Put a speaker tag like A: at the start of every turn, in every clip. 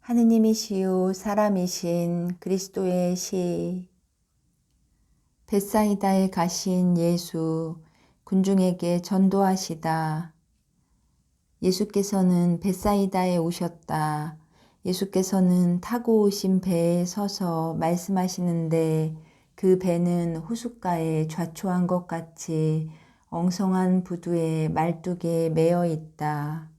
A: 하느님이시요 사람이신 그리스도의 시. 벳사이다에 가신 예수, 군중에게 전도하시다. 예수께서는 벳사이다에 오셨다. 예수께서는 타고 오신 배에 서서 말씀하시는데 그 배는 호숫가에 좌초한 것 같이 엉성한 부두에 말뚝에 매여 있다.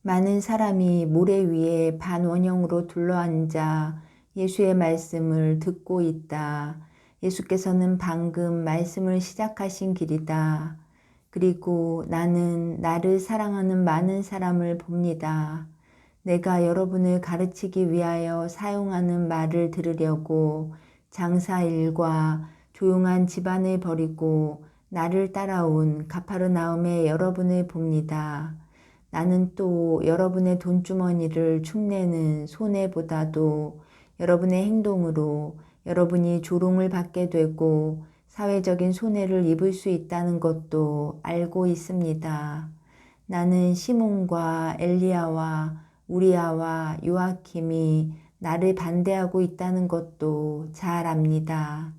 A: 많은 사람이 모래 위에 반원형으로 둘러앉아 예수의 말씀을 듣고 있다. 예수께서는 방금 말씀을 시작하신 길이다. 그리고 나는 나를 사랑하는 많은 사람을 봅니다. 내가 여러분을 가르치기 위하여 사용하는 말을 들으려고 장사일과 조용한 집안을 버리고 나를 따라온 가파르나움의 여러분을 봅니다. 나는 또 여러분의 돈주머니를 축내는 손해보다도 여러분의 행동으로 여러분이 조롱을 받게 되고 사회적인 손해를 입을 수 있다는 것도 알고 있습니다. 나는 시몬과 엘리야와 우리야와 요아킴이 나를 반대하고 있다는 것도 잘 압니다.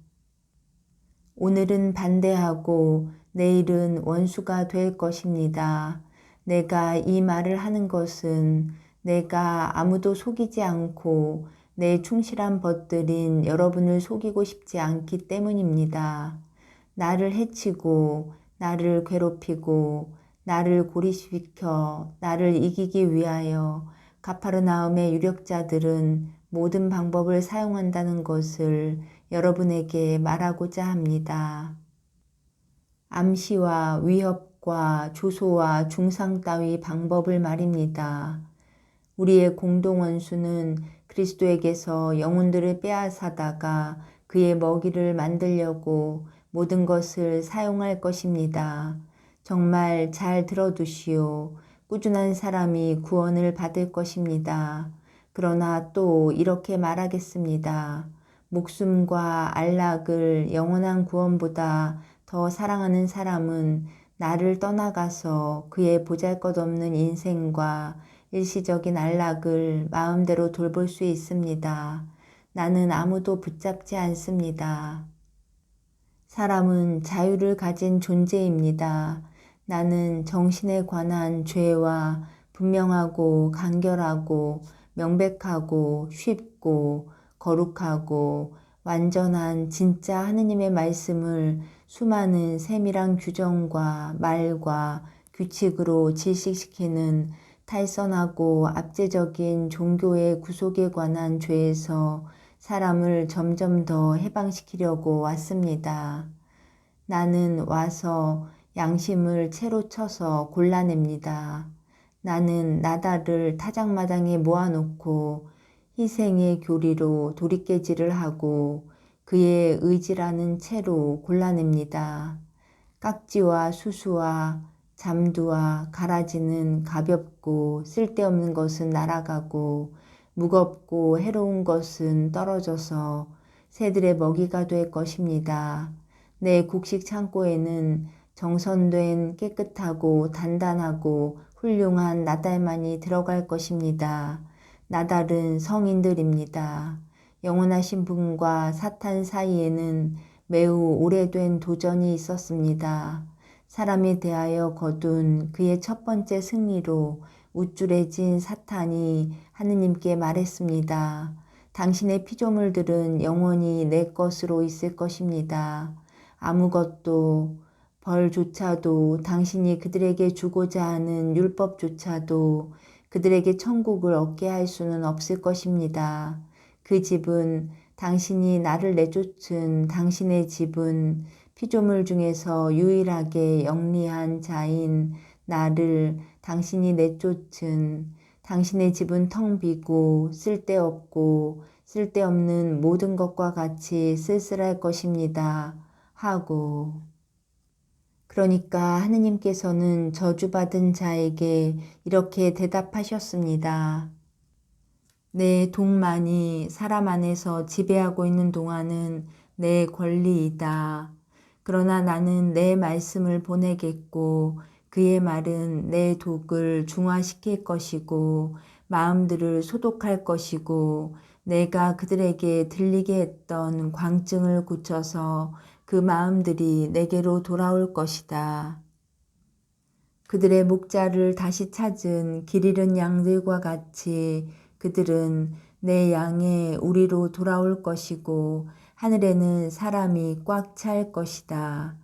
A: 오늘은 반대하고 내일은 원수가 될 것입니다. 내가 이 말을 하는 것은 내가 아무도 속이지 않고 내 충실한 벗들인 여러분을 속이고 싶지 않기 때문입니다. 나를 해치고 나를 괴롭히고 나를 고립시켜 나를 이기기 위하여 가파르나움의 유력자들은 모든 방법을 사용한다는 것을 여러분에게 말하고자 합니다. 암시와 위협과 조소와 중상 따위 방법을 말입니다. 우리의 공동원수는 그리스도에게서 영혼들을 빼앗아다가 그의 먹이를 만들려고 모든 것을 사용할 것입니다. 정말 잘 들어두시오. 꾸준한 사람이 구원을 받을 것입니다. 그러나 또 이렇게 말하겠습니다. 목숨과 안락을 영원한 구원보다 더 사랑하는 사람은 나를 떠나가서 그의 보잘것없는 인생과 일시적인 안락을 마음대로 돌볼 수 있습니다. 나는 아무도 붙잡지 않습니다. 사람은 자유를 가진 존재입니다. 나는 정신에 관한 죄와 분명하고 간결하고 명백하고 쉽고 거룩하고 완전한 진짜 하느님의 말씀을 수많은 세밀한 규정과 말과 규칙으로 질식시키는 탈선하고 압제적인 종교의 구속에 관한 죄에서 사람을 점점 더 해방시키려고 왔습니다. 나는 와서 양심을 채로 쳐서 골라냅니다. 나는 나다를 타작마당에 모아놓고 희생의 교리로 도리깨질을 하고 그의 의지라는 채로 골라냅니다. 깍지와 수수와 잠두와 가라지는 가볍고 쓸데없는 것은 날아가고 무겁고 해로운 것은 떨어져서 새들의 먹이가 될 것입니다. 내 곡식 창고에는 정선된 깨끗하고 단단하고 훌륭한 나달만이 들어갈 것입니다. 나달은 성인들입니다. 영원하신 분과 사탄 사이에는 매우 오래된 도전이 있었습니다. 사람에 대하여 거둔 그의 첫 번째 승리로 우쭐해진 사탄이 하느님께 말했습니다. 당신의 피조물들은 영원히 내 것으로 있을 것입니다. 아무것도 벌조차도 당신이 그들에게 주고자 하는 율법조차도 그들에게 천국을 얻게 할 수는 없을 것입니다. 그 집은 당신이 나를 내쫓은 당신의 집은 피조물 중에서 유일하게 영리한 자인 나를 당신이 내쫓은 당신의 집은 텅 비고 쓸데없고 쓸데없는 모든 것과 같이 쓸쓸할 것입니다. 하고 그러니까 하느님께서는 저주받은 자에게 이렇게 대답하셨습니다. 내 동만이 사람 안에서 지배하고 있는 동안은 내 권리이다. 그러나 나는 내 말씀을 보내겠고 그의 말은 내 독을 중화시킬 것이고 마음들을 소독할 것이고 내가 그들에게 들리게 했던 광증을 고쳐서 그 마음들이 내게로 돌아올 것이다. 그들의 목자를 다시 찾은 길 잃은 양들과 같이 그들은 내 양의 우리로 돌아올 것이고 하늘에는 사람이 꽉 찰 것이다.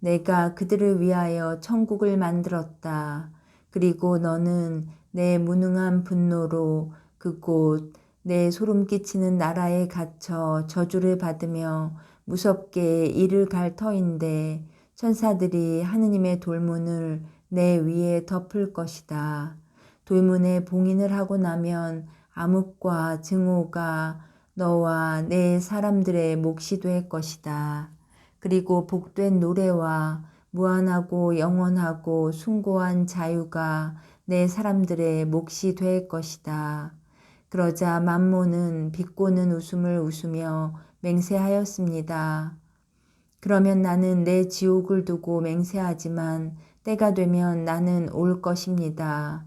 A: 내가 그들을 위하여 천국을 만들었다. 그리고 너는 내 무능한 분노로 그곳 내 소름 끼치는 나라에 갇혀 저주를 받으며 무섭게 이를 갈 터인데 천사들이 하느님의 돌문을 내 위에 덮을 것이다. 돌문에 봉인을 하고 나면 암흑과 증오가 너와 내 사람들의 몫이 될 것이다. 그리고 복된 노래와 무한하고 영원하고 숭고한 자유가 내 사람들의 몫이 될 것이다. 그러자 만모는 비꼬는 웃음을 웃으며 맹세하였습니다. 그러면 나는 내 지옥을 두고 맹세하지만 때가 되면 나는 올 것입니다.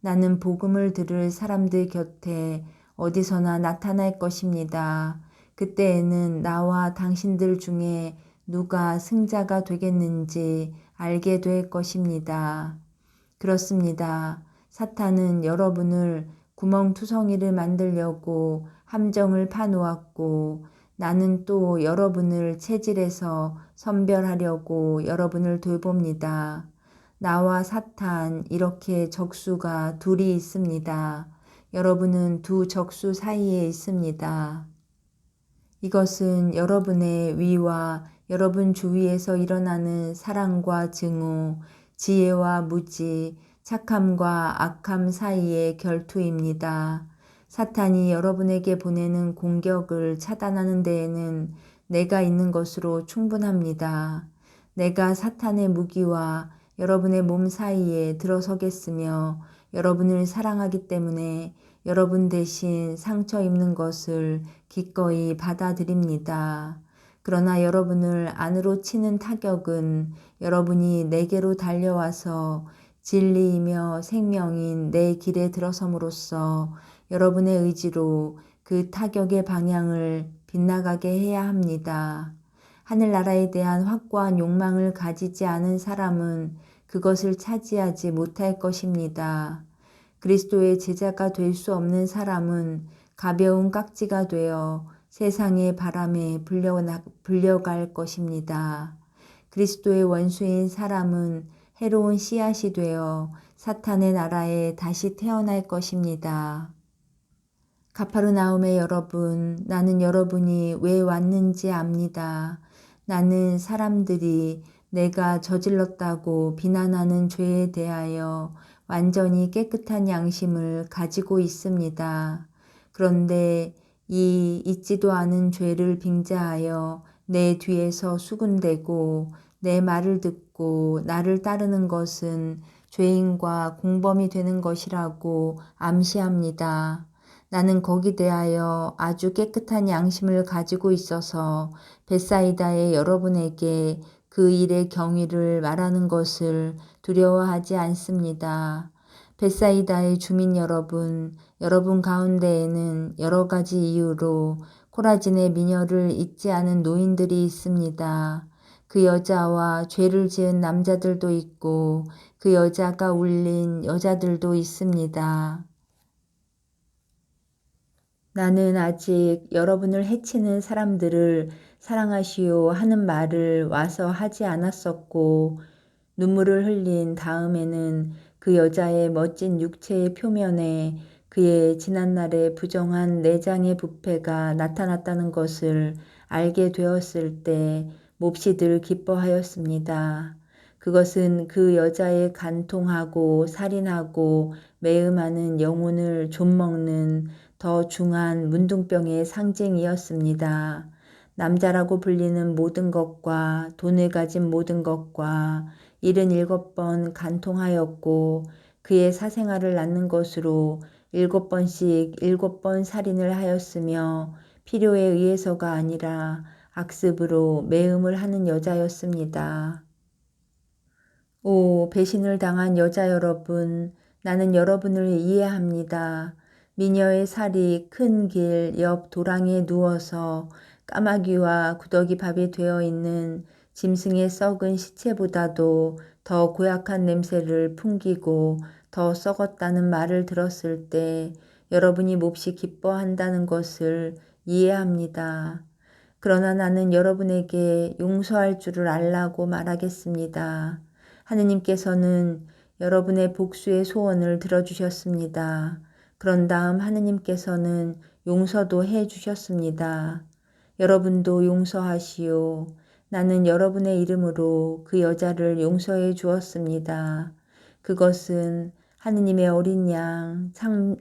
A: 나는 복음을 들을 사람들 곁에 어디서나 나타날 것입니다. 그때에는 나와 당신들 중에 누가 승자가 되겠는지 알게 될 것입니다. 그렇습니다. 사탄은 여러분을 구멍투성이를 만들려고 함정을 파놓았고 나는 또 여러분을 체질에서 선별하려고 여러분을 돌봅니다. 나와 사탄 이렇게 적수가 둘이 있습니다. 여러분은 두 적수 사이에 있습니다. 이것은 여러분의 위와 여러분 주위에서 일어나는 사랑과 증오, 지혜와 무지, 착함과 악함 사이의 결투입니다. 사탄이 여러분에게 보내는 공격을 차단하는 데에는 내가 있는 것으로 충분합니다. 내가 사탄의 무기와 여러분의 몸 사이에 들어서겠으며 여러분을 사랑하기 때문에 여러분 대신 상처 입는 것을 기꺼이 받아들입니다. 그러나 여러분을 안으로 치는 타격은 여러분이 내게로 달려와서 진리이며 생명인 내 길에 들어섬으로써 여러분의 의지로 그 타격의 방향을 빗나가게 해야 합니다. 하늘나라에 대한 확고한 욕망을 가지지 않은 사람은 그것을 차지하지 못할 것입니다. 그리스도의 제자가 될 수 없는 사람은 가벼운 깍지가 되어 세상의 바람에 불려갈 것입니다. 그리스도의 원수인 사람은 해로운 씨앗이 되어 사탄의 나라에 다시 태어날 것입니다. 가파르나움의 여러분, 나는 여러분이 왜 왔는지 압니다. 나는 사람들이 내가 저질렀다고 비난하는 죄에 대하여 완전히 깨끗한 양심을 가지고 있습니다. 그런데 이 잊지도 않은 죄를 빙자하여 내 뒤에서 수군대고 내 말을 듣고 나를 따르는 것은 죄인과 공범이 되는 것이라고 암시합니다. 나는 거기 대하여 아주 깨끗한 양심을 가지고 있어서 벳사이다의 여러분에게 그 일의 경위를 말하는 것을 두려워하지 않습니다. 벳사이다의 주민 여러분, 여러분 가운데에는 여러 가지 이유로 코라진의 미녀를 잊지 않은 노인들이 있습니다. 그 여자와 죄를 지은 남자들도 있고 그 여자가 울린 여자들도 있습니다. 나는 아직 여러분을 해치는 사람들을 사랑하시오 하는 말을 와서 하지 않았었고 눈물을 흘린 다음에는 그 여자의 멋진 육체의 표면에 그의 지난날의 부정한 내장의 부패가 나타났다는 것을 알게 되었을 때 몹시들 기뻐하였습니다. 그것은 그 여자의 간통하고 살인하고 매음하는 영혼을 좀먹는 더 중한 문둥병의 상징이었습니다. 남자라고 불리는 모든 것과 돈을 가진 모든 것과 77번 간통하였고 그의 사생활을 낳는 것으로 7번씩 7번 살인을 하였으며 필요에 의해서가 아니라 악습으로 매음을 하는 여자였습니다. 오, 배신을 당한 여자 여러분, 나는 여러분을 이해합니다. 미녀의 살이 큰 길 옆 도랑에 누워서 까마귀와 구더기밥이 되어 있는 짐승의 썩은 시체보다도 더 고약한 냄새를 풍기고 더 썩었다는 말을 들었을 때 여러분이 몹시 기뻐한다는 것을 이해합니다. 그러나 나는 여러분에게 용서할 줄을 알라고 말하겠습니다. 하느님께서는 여러분의 복수의 소원을 들어주셨습니다. 그런 다음 하느님께서는 용서도 해 주셨습니다. 여러분도 용서하시오. 나는 여러분의 이름으로 그 여자를 용서해 주었습니다. 그것은 하느님의 어린 양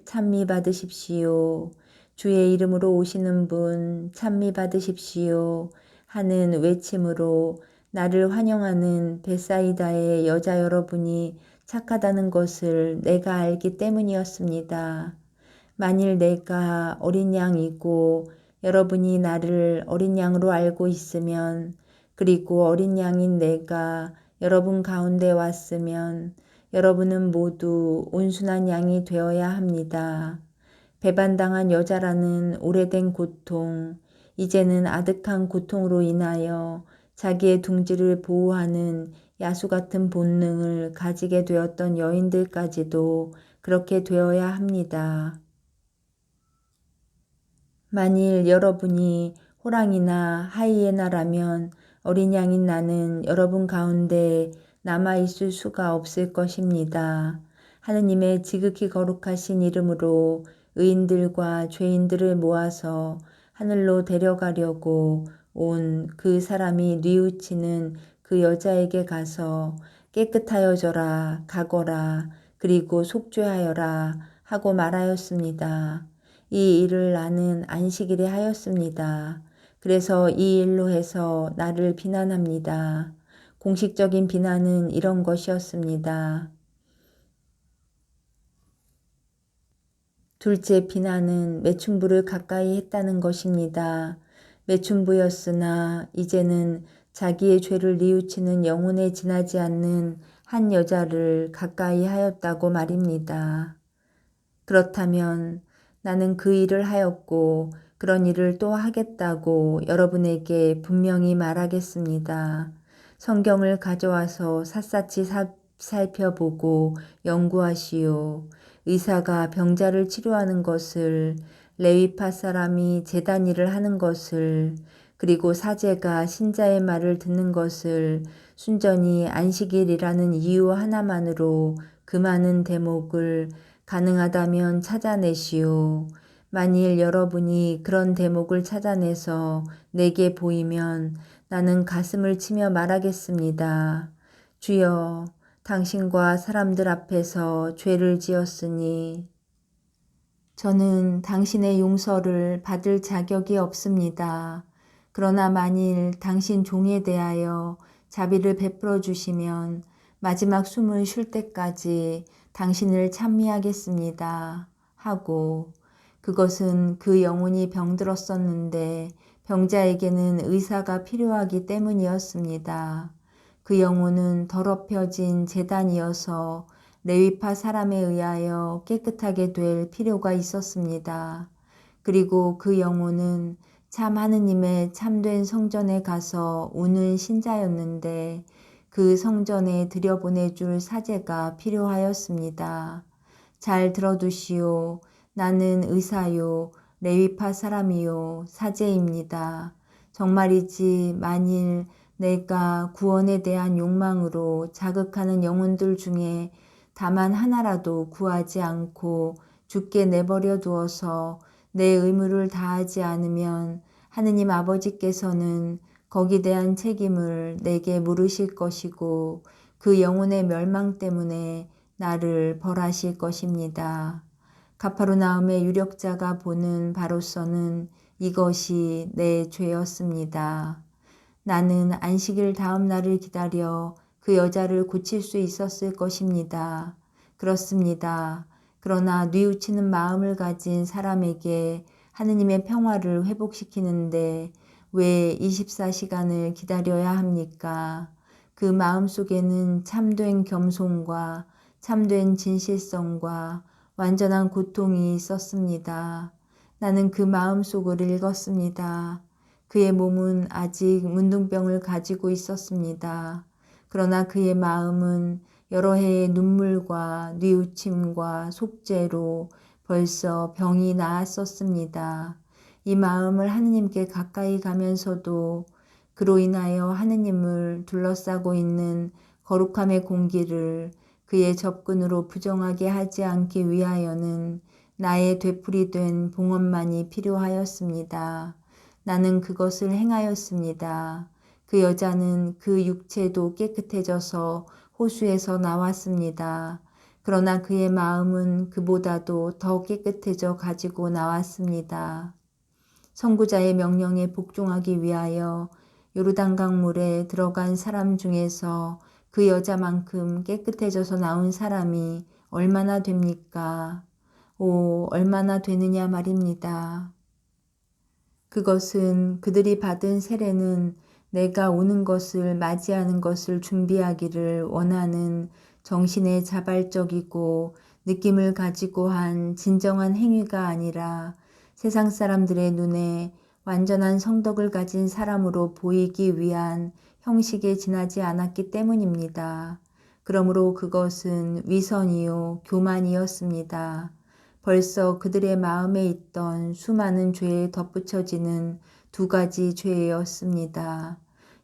A: 찬미 받으십시오. 주의 이름으로 오시는 분 찬미 받으십시오 하는 외침으로 나를 환영하는 베사이다의 여자 여러분이 착하다는 것을 내가 알기 때문이었습니다. 만일 내가 어린 양이고 여러분이 나를 어린 양으로 알고 있으면, 그리고 어린 양인 내가 여러분 가운데 왔으면 여러분은 모두 온순한 양이 되어야 합니다. 배반당한 여자라는 오래된 고통, 이제는 아득한 고통으로 인하여 자기의 둥지를 보호하는 야수 같은 본능을 가지게 되었던 여인들까지도 그렇게 되어야 합니다. 만일 여러분이 호랑이나 하이에나라면 어린 양인 나는 여러분 가운데 남아있을 수가 없을 것입니다. 하느님의 지극히 거룩하신 이름으로 의인들과 죄인들을 모아서 하늘로 데려가려고 온 그 사람이 뉘우치는 그 여자에게 가서 깨끗하여져라 가거라 그리고 속죄하여라 하고 말하였습니다. 이 일을 나는 안식일에 하였습니다. 그래서 이 일로 해서 나를 비난합니다. 공식적인 비난은 이런 것이었습니다. 둘째 비난은 매춘부를 가까이 했다는 것입니다. 매춘부였으나 이제는 자기의 죄를 뉘우치는 영혼에 지나지 않는 한 여자를 가까이 하였다고 말입니다. 그렇다면 나는 그 일을 하였고 그런 일을 또 하겠다고 여러분에게 분명히 말하겠습니다. 성경을 가져와서 샅샅이 살펴보고 연구하시오. 의사가 병자를 치료하는 것을, 레위파 사람이 제단 일을 하는 것을, 그리고 사제가 신자의 말을 듣는 것을 순전히 안식일이라는 이유 하나만으로 그 많은 대목을 가능하다면 찾아내시오. 만일 여러분이 그런 대목을 찾아내서 내게 보이면 나는 가슴을 치며 말하겠습니다. 주여, 당신과 사람들 앞에서 죄를 지었으니 저는 당신의 용서를 받을 자격이 없습니다. 그러나 만일 당신 종에 대하여 자비를 베풀어 주시면 마지막 숨을 쉴 때까지 당신을 찬미하겠습니다. 하고, 그것은 그 영혼이 병들었었는데 병자에게는 의사가 필요하기 때문이었습니다. 그 영혼은 더럽혀진 제단이어서 레위파 사람에 의하여 깨끗하게 될 필요가 있었습니다. 그리고 그 영혼은 참 하느님의 참된 성전에 가서 우는 신자였는데 그 성전에 들여보내줄 사제가 필요하였습니다. 잘 들어두시오. 나는 의사요, 레위파 사람이요, 사제입니다. 정말이지 만일 내가 구원에 대한 욕망으로 자극하는 영혼들 중에 다만 하나라도 구하지 않고 죽게 내버려 두어서 내 의무를 다하지 않으면 하느님 아버지께서는 거기 대한 책임을 내게 물으실 것이고 그 영혼의 멸망 때문에 나를 벌하실 것입니다. 가파르나움의 유력자가 보는 바로서는 이것이 내 죄였습니다. 나는 안식일 다음 날을 기다려 그 여자를 고칠 수 있었을 것입니다. 그렇습니다. 그러나 뉘우치는 마음을 가진 사람에게 하느님의 평화를 회복시키는데 왜 24시간을 기다려야 합니까? 그 마음 속에는 참된 겸손과 참된 진실성과 완전한 고통이 있었습니다. 나는 그 마음속을 읽었습니다. 그의 몸은 아직 문둥병을 가지고 있었습니다. 그러나 그의 마음은 여러 해의 눈물과 뉘우침과 속죄로 벌써 병이 나았었습니다. 이 마음을 하느님께 가까이 가면서도 그로 인하여 하느님을 둘러싸고 있는 거룩함의 공기를 그의 접근으로 부정하게 하지 않기 위하여는 나의 되풀이된 봉헌만이 필요하였습니다. 나는 그것을 행하였습니다. 그 여자는 그 육체도 깨끗해져서 호수에서 나왔습니다. 그러나 그의 마음은 그보다도 더 깨끗해져 가지고 나왔습니다. 선구자의 명령에 복종하기 위하여 요르단 강물에 들어간 사람 중에서 그 여자만큼 깨끗해져서 나온 사람이 얼마나 됩니까? 오, 얼마나 되느냐 말입니다. 그것은 그들이 받은 세례는 내가 오는 것을 맞이하는 것을 준비하기를 원하는 정신의 자발적이고 느낌을 가지고 한 진정한 행위가 아니라 세상 사람들의 눈에 완전한 성덕을 가진 사람으로 보이기 위한 형식에 지나지 않았기 때문입니다. 그러므로 그것은 위선이요 교만이었습니다. 벌써 그들의 마음에 있던 수많은 죄에 덧붙여지는 두 가지 죄였습니다.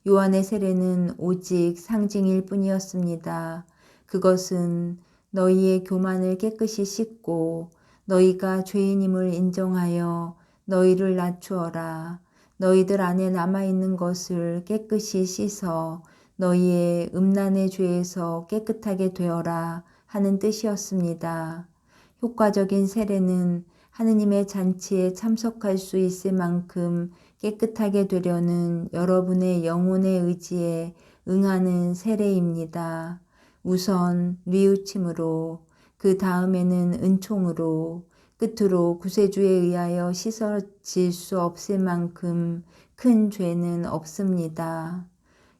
A: 요한의 세례는 오직 상징일 뿐이었습니다. 그것은 너희의 교만을 깨끗이 씻고 너희가 죄인임을 인정하여 너희를 낮추어라. 너희들 안에 남아있는 것을 깨끗이 씻어 너희의 음란의 죄에서 깨끗하게 되어라 하는 뜻이었습니다. 효과적인 세례는 하느님의 잔치에 참석할 수 있을 만큼 깨끗하게 되려는 여러분의 영혼의 의지에 응하는 세례입니다. 우선 뉘우침으로, 그 다음에는 은총으로, 끝으로 구세주에 의하여 씻어질 수 없을 만큼 큰 죄는 없습니다.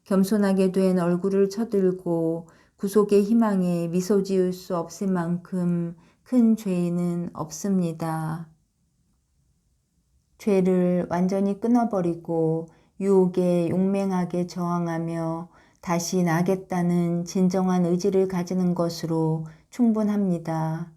A: 겸손하게 된 얼굴을 쳐들고 구속의 희망에 미소 지을 수 없을 만큼 큰 죄는 없습니다. 죄를 완전히 끊어버리고 유혹에 용맹하게 저항하며 다시 나겠다는 진정한 의지를 가지는 것으로 충분합니다.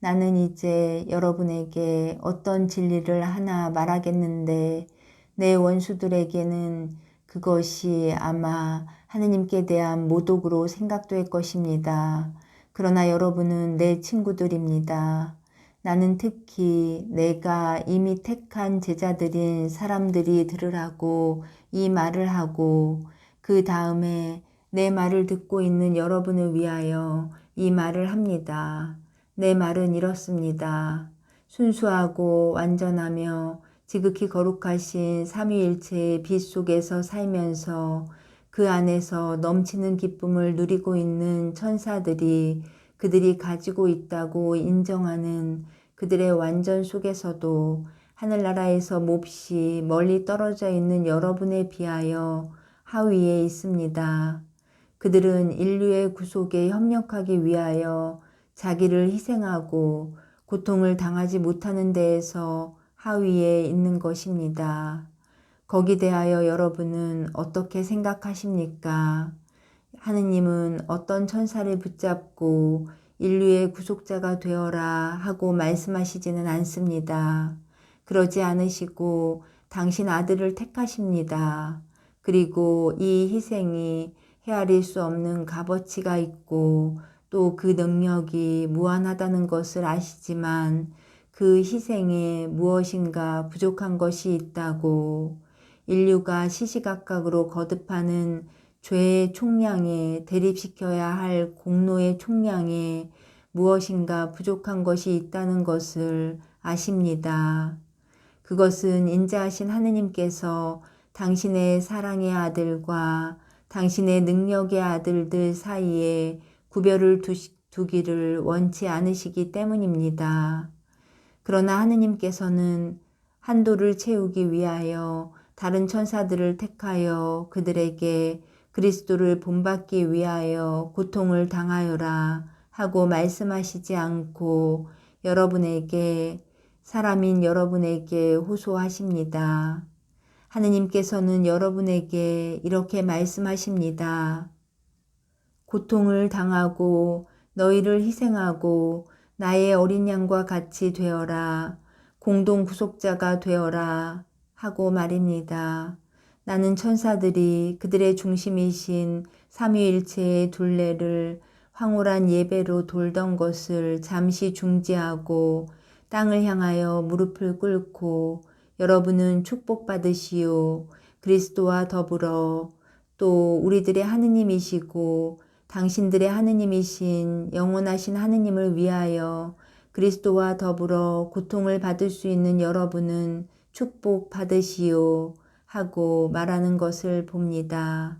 A: 나는 이제 여러분에게 어떤 진리를 하나 말하겠는데 내 원수들에게는 그것이 아마 하느님께 대한 모독으로 생각될 것입니다. 그러나 여러분은 내 친구들입니다. 나는 특히 내가 이미 택한 제자들인 사람들이 들으라고 이 말을 하고 그 다음에 내 말을 듣고 있는 여러분을 위하여 이 말을 합니다. 내 말은 이렇습니다. 순수하고 완전하며 지극히 거룩하신 삼위일체의 빛 속에서 살면서 그 안에서 넘치는 기쁨을 누리고 있는 천사들이 그들이 가지고 있다고 인정하는 그들의 완전 속에서도 하늘나라에서 몹시 멀리 떨어져 있는 여러분에 비하여 하위에 있습니다. 그들은 인류의 구속에 협력하기 위하여 자기를 희생하고 고통을 당하지 못하는 데에서 하위에 있는 것입니다. 거기 대하여 여러분은 어떻게 생각하십니까? 하느님은 어떤 천사를 붙잡고 인류의 구속자가 되어라 하고 말씀하시지는 않습니다. 그러지 않으시고 당신 아들을 택하십니다. 그리고 이 희생이 헤아릴 수 없는 값어치가 있고 또 그 능력이 무한하다는 것을 아시지만 그 희생에 무엇인가 부족한 것이 있다고 인류가 시시각각으로 거듭하는 죄의 총량에 대립시켜야 할 공로의 총량에 무엇인가 부족한 것이 있다는 것을 아십니다. 그것은 인자하신 하느님께서 당신의 사랑의 아들과 당신의 능력의 아들들 사이에 구별을 두기를 원치 않으시기 때문입니다. 그러나 하느님께서는 한도를 채우기 위하여 다른 천사들을 택하여 그들에게 그리스도를 본받기 위하여 고통을 당하여라 하고 말씀하시지 않고 사람인 여러분에게 호소하십니다. 하느님께서는 여러분에게 이렇게 말씀하십니다. 고통을 당하고 너희를 희생하고 나의 어린 양과 같이 되어라. 공동 구속자가 되어라. 하고 말입니다. 나는 천사들이 그들의 중심이신 삼위일체의 둘레를 황홀한 예배로 돌던 것을 잠시 중지하고 땅을 향하여 무릎을 꿇고 여러분은 축복받으시오. 그리스도와 더불어 또 우리들의 하느님이시고 당신들의 하느님이신 영원하신 하느님을 위하여 그리스도와 더불어 고통을 받을 수 있는 여러분은 축복받으시오. 하고 말하는 것을 봅니다.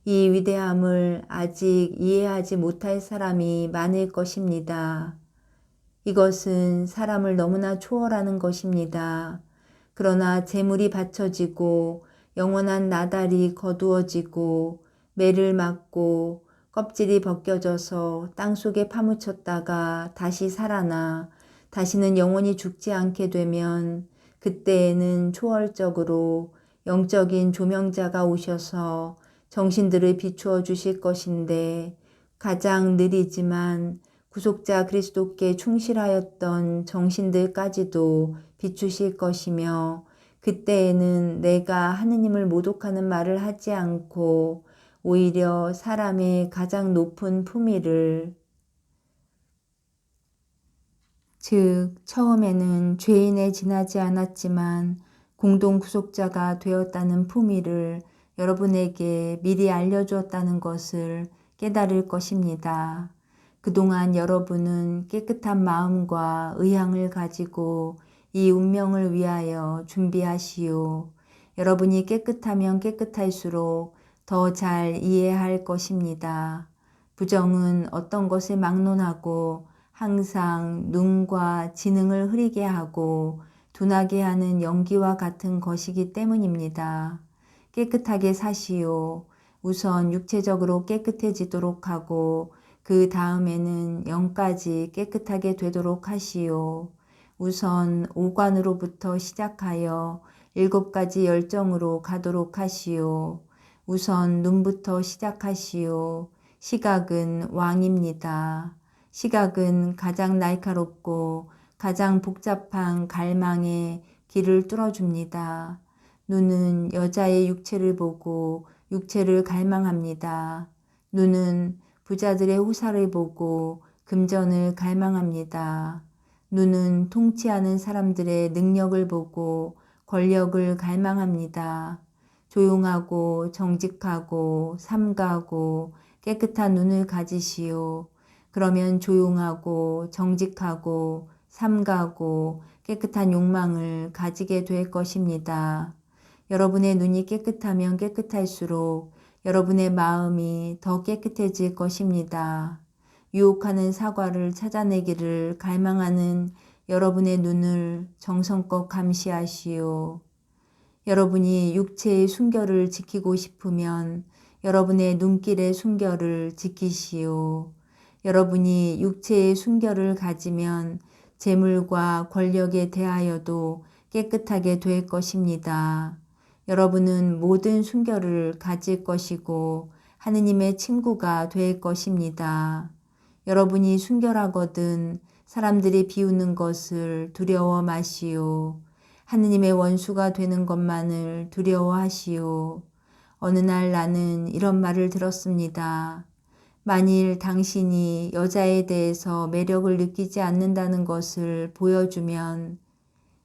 A: 이 위대함을 아직 이해하지 못할 사람이 많을 것입니다. 이것은 사람을 너무나 초월하는 것입니다. 그러나 제물이 바쳐지고 영원한 나달이 거두어지고 매를 맞고 껍질이 벗겨져서 땅속에 파묻혔다가 다시 살아나 다시는 영원히 죽지 않게 되면 그때에는 초월적으로 영적인 조명자가 오셔서 정신들을 비추어 주실 것인데 가장 느리지만 구속자 그리스도께 충실하였던 정신들까지도 비추실 것이며 그때에는 내가 하느님을 모독하는 말을 하지 않고 오히려 사람의 가장 높은 품위를 즉 처음에는 죄인에 지나지 않았지만 공동 구속자가 되었다는 품위를 여러분에게 미리 알려주었다는 것을 깨달을 것입니다. 그동안 여러분은 깨끗한 마음과 의향을 가지고 이 운명을 위하여 준비하시오. 여러분이 깨끗하면 깨끗할수록 더 잘 이해할 것입니다. 부정은 어떤 것을 막론하고 항상 눈과 지능을 흐리게 하고 둔하게 하는 연기와 같은 것이기 때문입니다. 깨끗하게 사시오. 우선 육체적으로 깨끗해지도록 하고 그 다음에는 영까지 깨끗하게 되도록 하시오. 우선 오관으로부터 시작하여 7가지 열정으로 가도록 하시오. 우선 눈부터 시작하시오. 시각은 왕입니다. 시각은 가장 날카롭고 가장 복잡한 갈망의 길을 뚫어줍니다. 눈은 여자의 육체를 보고 육체를 갈망합니다. 눈은 부자들의 후사를 보고 금전을 갈망합니다. 눈은 통치하는 사람들의 능력을 보고 권력을 갈망합니다. 조용하고 정직하고 삼가하고 깨끗한 눈을 가지시오. 그러면 조용하고 정직하고 삼가하고 깨끗한 욕망을 가지게 될 것입니다. 여러분의 눈이 깨끗하면 깨끗할수록 여러분의 마음이 더 깨끗해질 것입니다. 유혹하는 사과를 찾아내기를 갈망하는 여러분의 눈을 정성껏 감시하시오. 여러분이 육체의 순결을 지키고 싶으면 여러분의 눈길의 순결을 지키시오. 여러분이 육체의 순결을 가지면 재물과 권력에 대하여도 깨끗하게 될 것입니다. 여러분은 모든 순결을 가질 것이고 하느님의 친구가 될 것입니다. 여러분이 순결하거든 사람들이 비우는 것을 두려워 마시오. 하느님의 원수가 되는 것만을 두려워하시오. 어느 날 나는 이런 말을 들었습니다. 만일 당신이 여자에 대해서 매력을 느끼지 않는다는 것을 보여주면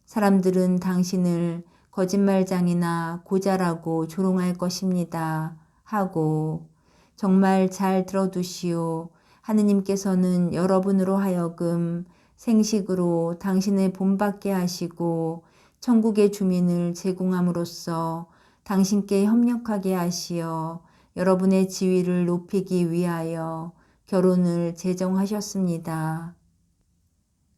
A: 사람들은 당신을 거짓말장이나 고자라고 조롱할 것입니다. 하고 정말 잘 들어두시오. 하느님께서는 여러분으로 하여금 생식으로 당신을 본받게 하시고 천국의 주민을 제공함으로써 당신께 협력하게 하시어 여러분의 지위를 높이기 위하여 결혼을 제정하셨습니다.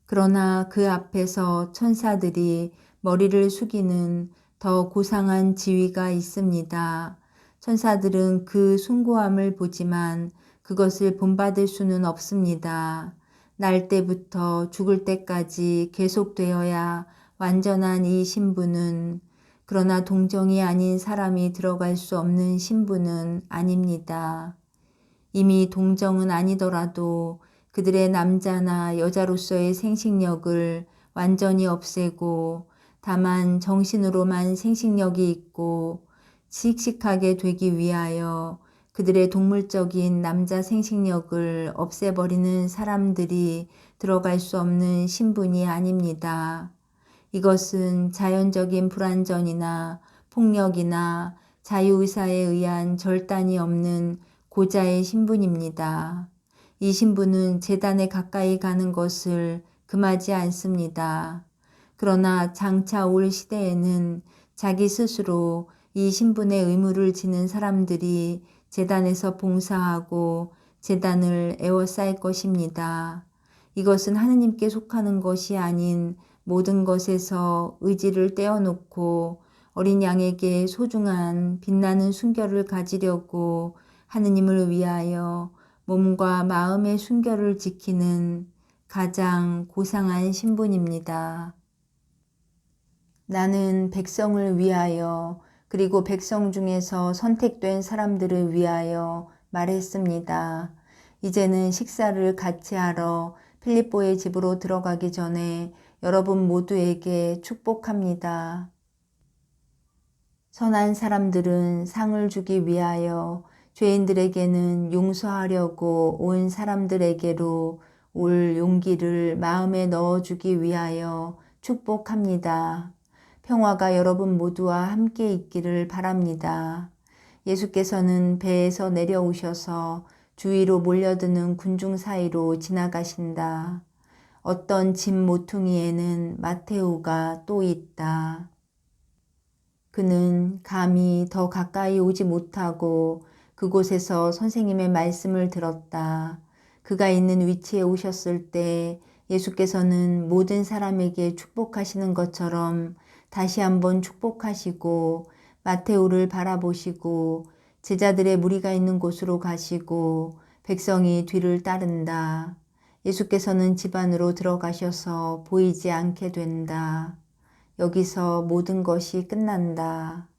A: 그러나 그 앞에서 천사들이 머리를 숙이는 더 고상한 지위가 있습니다. 천사들은 그 숭고함을 보지만 그것을 본받을 수는 없습니다. 날 때부터 죽을 때까지 계속되어야 완전한 이 신부는, 그러나 동정이 아닌 사람이 들어갈 수 없는 신부는 아닙니다. 이미 동정은 아니더라도 그들의 남자나 여자로서의 생식력을 완전히 없애고 다만 정신으로만 생식력이 있고 씩씩하게 되기 위하여 그들의 동물적인 남자 생식력을 없애버리는 사람들이 들어갈 수 없는 신분이 아닙니다. 이것은 자연적인 불완전이나 폭력이나 자유의사에 의한 절단이 없는 고자의 신분입니다. 이 신분은 제단에 가까이 가는 것을 금하지 않습니다. 그러나 장차 올 시대에는 자기 스스로 이 신분의 의무를 지는 사람들이 제단에서 봉사하고 제단을 에워쌀 것입니다. 이것은 하느님께 속하는 것이 아닌 모든 것에서 의지를 떼어놓고 어린 양에게 소중한 빛나는 순결을 가지려고 하느님을 위하여 몸과 마음의 순결을 지키는 가장 고상한 신분입니다. 나는 백성을 위하여 그리고 백성 중에서 선택된 사람들을 위하여 말했습니다. 이제는 식사를 같이 하러 필립보의 집으로 들어가기 전에 여러분 모두에게 축복합니다. 선한 사람들은 상을 주기 위하여 죄인들에게는 용서하려고 온 사람들에게로 올 용기를 마음에 넣어주기 위하여 축복합니다. 평화가 여러분 모두와 함께 있기를 바랍니다. 예수께서는 배에서 내려오셔서 주위로 몰려드는 군중 사이로 지나가신다. 어떤 짐 모퉁이에는 마테오가 또 있다. 그는 감히 더 가까이 오지 못하고 그곳에서 선생님의 말씀을 들었다. 그가 있는 위치에 오셨을 때 예수께서는 모든 사람에게 축복하시는 것처럼 다시 한번 축복하시고 마테오를 바라보시고 제자들의 무리가 있는 곳으로 가시고 백성이 뒤를 따른다. 예수께서는 집 안으로 들어가셔서 보이지 않게 된다. 여기서 모든 것이 끝난다.